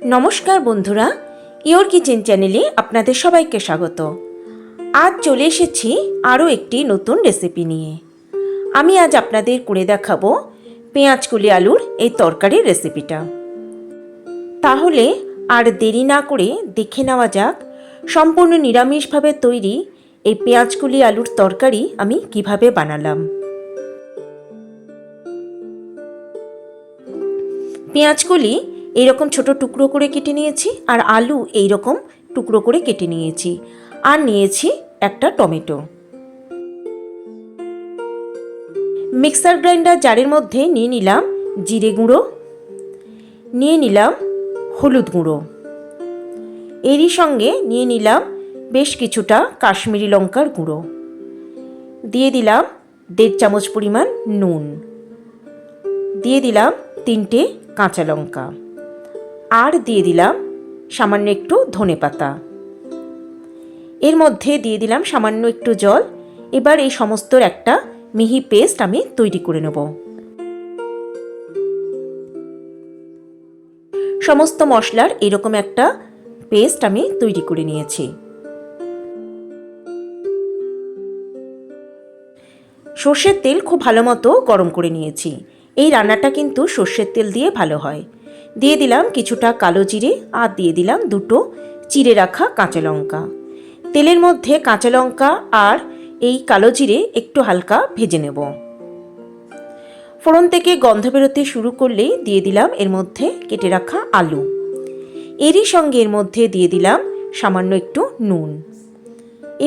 নমস্কার বন্ধুরা, your kitchen চ্যানেলে আপনাদের সবাইকে স্বাগত। আজ চলে এসেছি আরও একটি নতুন রেসিপি নিয়ে। আমি আজ আপনাদের করে দেখাবো পেঁয়াজ কলি আলুর এই তরকারির রেসিপিটা। তাহলে আর দেরি না করে দেখে নেওয়া যাক সম্পূর্ণ নিরামিষভাবে তৈরি এই পেঁয়াজ কলি আলুর তরকারি আমি কিভাবে বানালাম। পেঁয়াজ কলি এইরকম ছোট টুকরো করে কেটে নিয়েছি, আর আলু এইরকম টুকরো করে কেটে নিয়েছি, আর নিয়েছি একটা টমেটো। মিক্সার গ্রাইন্ডার জারের মধ্যে নিয়ে নিলাম জিরে গুঁড়ো, নিয়ে নিলাম হলুদ গুঁড়ো, এরই সঙ্গে নিয়ে নিলাম বেশ কিছুটা কাশ্মীরি লঙ্কার গুঁড়ো, দিয়ে দিলাম 1.5 চামচ পরিমাণ নুন, দিয়ে দিলাম 3টে কাঁচা লঙ্কা, আর দিয়ে দিলাম সামান্য একটু ধনেপাতা। এর মধ্যে দিয়ে দিলাম সামান্য একটু জল। এবার এই সমস্তর একটা মিহি পেস্ট আমি তৈরি করে নেব। সমস্ত মশলার এরকম একটা পেস্ট আমি তৈরি করে নিয়েছি। সর্ষের তেল খুব ভালো মতো গরম করে নিয়েছি। এই রান্নাটা কিন্তু সর্ষের তেল দিয়ে ভালো হয়। দিয়ে দিলাম কিছুটা কালো জিরে, আর দিয়ে দিলাম 2টো চিড়ে রাখা কাঁচা লঙ্কা। তেলের মধ্যে কাঁচা লঙ্কা আর এই কালো জিরে একটু হালকা ভেজে নেব। ফোড়ন থেকে গন্ধ বেরোতে শুরু করলেই দিয়ে দিলাম এর মধ্যে কেটে রাখা আলু। এরই সঙ্গে এর মধ্যে দিয়ে দিলাম সামান্য একটু নুন।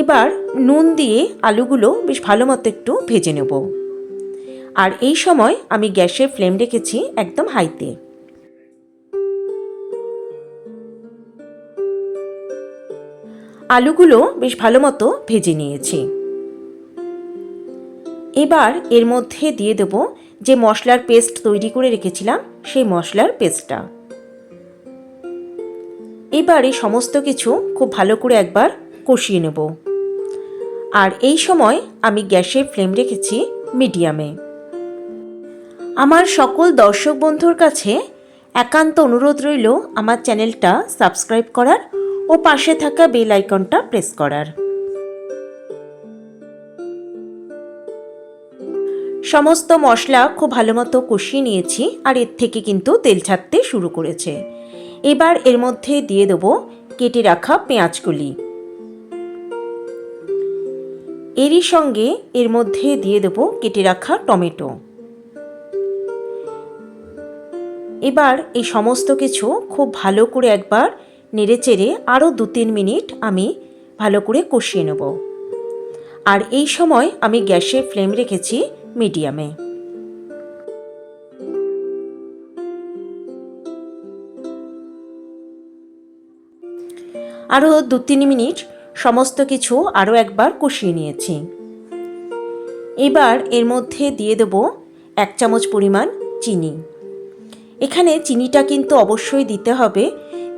এবার নুন দিয়ে আলুগুলো বেশ ভালো মতো একটু ভেজে নেব। আর এই সময় আমি গ্যাসের ফ্লেম রেখেছি একদম হাইতে। আলুগুলো বেশ ভালো মতো ভেজে নিয়েছি। এবার এর মধ্যে দিয়ে দেব যে মশলার পেস্ট তৈরি করে রেখেছিলাম, সেই মশলার পেস্টটা। এবার এই সমস্ত কিছু খুব ভালো করে একবার কষিয়ে নেব। আর এই সময় আমি গ্যাসের ফ্লেম রেখেছি মিডিয়ামে। আমার সকল দর্শক বন্ধুর কাছে একান্ত অনুরোধ রইল আমার চ্যানেলটা সাবস্ক্রাইব করার ও পাশে থাকা বেল আইকনটা প্রেস করার। সমস্ত মশলা খুব ভালো মতো কষিয়ে নিয়েছি, আর এর থেকে কিন্তু তেল ছাড়তে শুরু করেছে। এবার এর মধ্যে দিয়ে দেবো কেটে রাখা পেঁয়াজকলি। এরই সঙ্গে এর মধ্যে দিয়ে দেবো কেটে রাখা টমেটো। এবার এই সমস্ত কিছু খুব ভালো করে একবার নেড়েচেড়ে আরও 2-3 মিনিট আমি ভালো করে কষিয়ে নেব। আর এই সময় আমি গ্যাসের ফ্লেম রেখেছি মিডিয়ামে। আরও 2-3 মিনিট সমস্ত কিছু আরও একবার কষিয়ে নিয়েছি। এবার এর মধ্যে দিয়ে দেব 1 চামচ পরিমাণ চিনি। এখানে চিনিটা কিন্তু অবশ্যই দিতে হবে।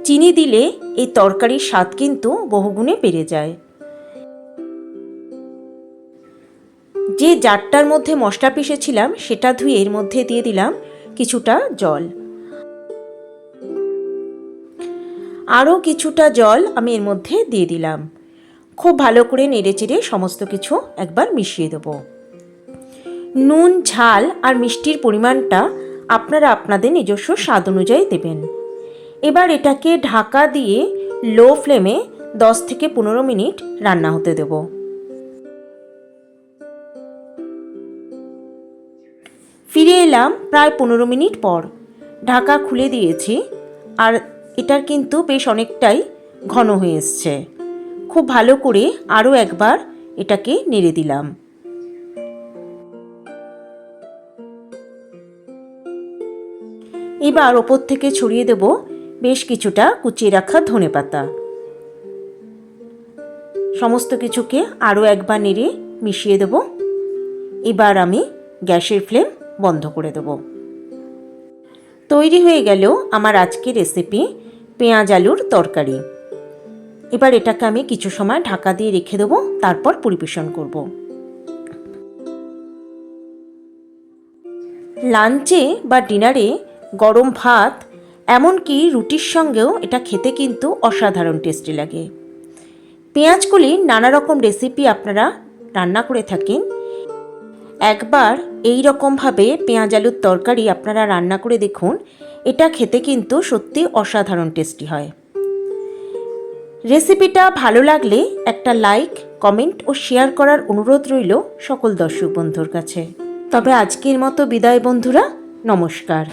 চিনি দিলে এই তরকারির স্বাদ কিন্তু বহুগুণে বেড়ে যায়। যে জারটার মধ্যে মশলা পিষেছিলাম সেটা ধুয়ে এর মধ্যে দিয়ে দিলাম কিছুটা জল। আরও কিছুটা জল আমি এর মধ্যে দিয়ে দিলাম। খুব ভালো করে নেড়েচেড়ে সমস্ত কিছু একবার মিশিয়ে দেব। নুন, ঝাল আর মিষ্টির পরিমাণটা আপনারা আপনাদের নিজস্ব স্বাদ অনুযায়ী দেবেন। এবার এটাকে ঢাকা দিয়ে লো ফ্লেমে 10 থেকে 15 মিনিট রান্না হতে দেব। ফিরে এলাম প্রায় 15 মিনিট পর। ঢাকা খুলে দিয়েছি, আর এটার কিন্তু বেশ অনেকটাই ঘন হয়ে এসছে। খুব ভালো করে আরও একবার এটাকে নেড়ে দিলাম। এবার ওপর থেকে ছড়িয়ে দেব বেশ কিছুটা কুচিয়ে রাখা ধনেপাতা। সমস্ত কিছুকে আরও একবার নেড়ে মিশিয়ে দেব। এবার আমি গ্যাসের ফ্লেম বন্ধ করে দেব। তৈরি হয়ে গেল আমার আজকের রেসিপি পেঁয়াজ আলুর তরকারি। এবার এটাকে আমি কিছু সময় ঢাকা দিয়ে রেখে দেবো, তারপর পরিবেশন করব। লাঞ্চে বা ডিনারে গরম ভাত এমনকি রুটির সঙ্গেও এটা খেতে কিন্তু অসাধারণ টেস্টি লাগে। পেঁয়াজকলি নানা রকম রেসিপি আপনারা রান্না করে থাকেন, একবার এই রকমভাবে পেঁয়াজ আলুর তরকারি আপনারা রান্না করে দেখুন, এটা খেতে কিন্তু সত্যি অসাধারণ টেস্টি হয়। রেসিপিটা ভালো লাগলে একটা লাইক, কমেন্ট ও শেয়ার করার অনুরোধ রইল সকল দর্শক বন্ধুর কাছে। তবে আজকের মতো বিদায় বন্ধুরা, নমস্কার।